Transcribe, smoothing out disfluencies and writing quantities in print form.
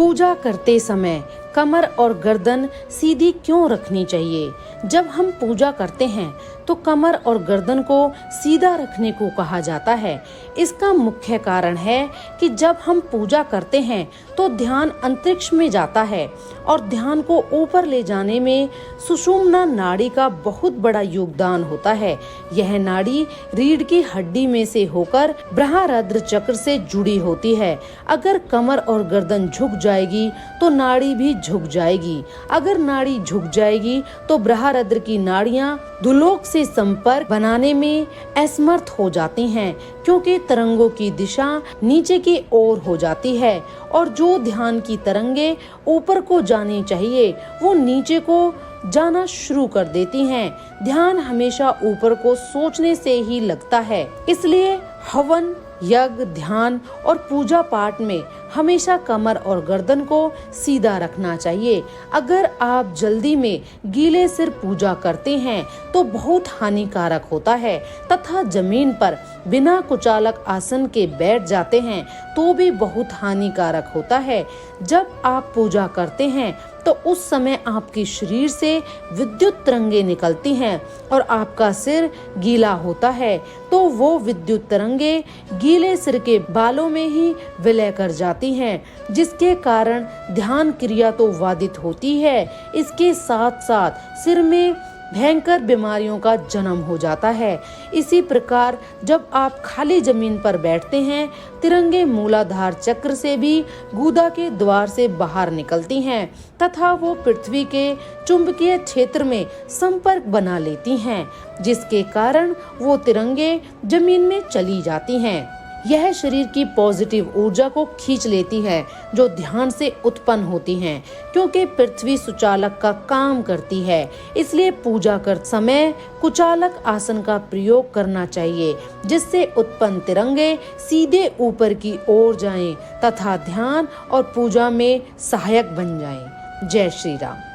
पूजा करते समय कमर और गर्दन सीधी क्यों रखनी चाहिए? जब हम पूजा करते हैं तो कमर और गर्दन को सीधा रखने को कहा जाता है। इसका मुख्य कारण है कि जब हम पूजा करते हैं तो ध्यान अंतरिक्ष में जाता है और ध्यान को ऊपर ले जाने में सुषुम्ना नाड़ी का बहुत बड़ा योगदान होता है। यह नाड़ी रीढ़ की हड्डी में से होकर बृहदारंध्र चक्र से जुड़ी होती है। अगर कमर और गर्दन झुक जाएगी तो नाड़ी भी झुक जाएगी। अगर नाड़ी झुक जाएगी तो बृहदारंध्र की नाड़ियां धुलोक से संपर्क बनाने में असमर्थ हो जाती हैं, क्योंकि तरंगों की दिशा नीचे की ओर हो जाती है और जो ध्यान की तरंगे ऊपर को जानी चाहिए वो नीचे को जाना शुरू कर देती हैं। ध्यान हमेशा ऊपर को सोचने से ही लगता है, इसलिए हवन, यज्ञ, ध्यान और पूजा पाठ में हमेशा कमर और गर्दन को सीधा रखना चाहिए। अगर आप जल्दी में गीले सिर पूजा करते हैं तो बहुत हानिकारक होता है तथा जमीन पर बिना कुचालक आसन के बैठ जाते हैं तो भी बहुत हानिकारक होता है। जब आप पूजा करते हैं तो उस समय आपके शरीर से विद्युत तरंगे निकलती हैं और आपका सिर गीला होता है, तो वो विद्युत तरंगे गीले सिर के बालों में ही विलय कर जाती हैं, जिसके कारण ध्यान क्रिया तो बाधित होती है। इसके साथ साथ सिर में भयंकर बीमारियों का जन्म हो जाता है। इसी प्रकार जब आप खाली जमीन पर बैठते हैं, तिरंगे मूलाधार चक्र से भी गुदा के द्वार से बाहर निकलती हैं तथा वो पृथ्वी के चुंबकीय क्षेत्र में संपर्क बना लेती हैं, जिसके कारण वो तिरंगे जमीन में चली जाती हैं। यह शरीर की पॉजिटिव ऊर्जा को खींच लेती है जो ध्यान से उत्पन्न होती है, क्योंकि पृथ्वी सुचालक का काम करती है। इसलिए पूजा कर समय कुचालक आसन का प्रयोग करना चाहिए, जिससे उत्पन्न तिरंगे सीधे ऊपर की ओर जाएं तथा ध्यान और पूजा में सहायक बन जाएं। जय श्री राम।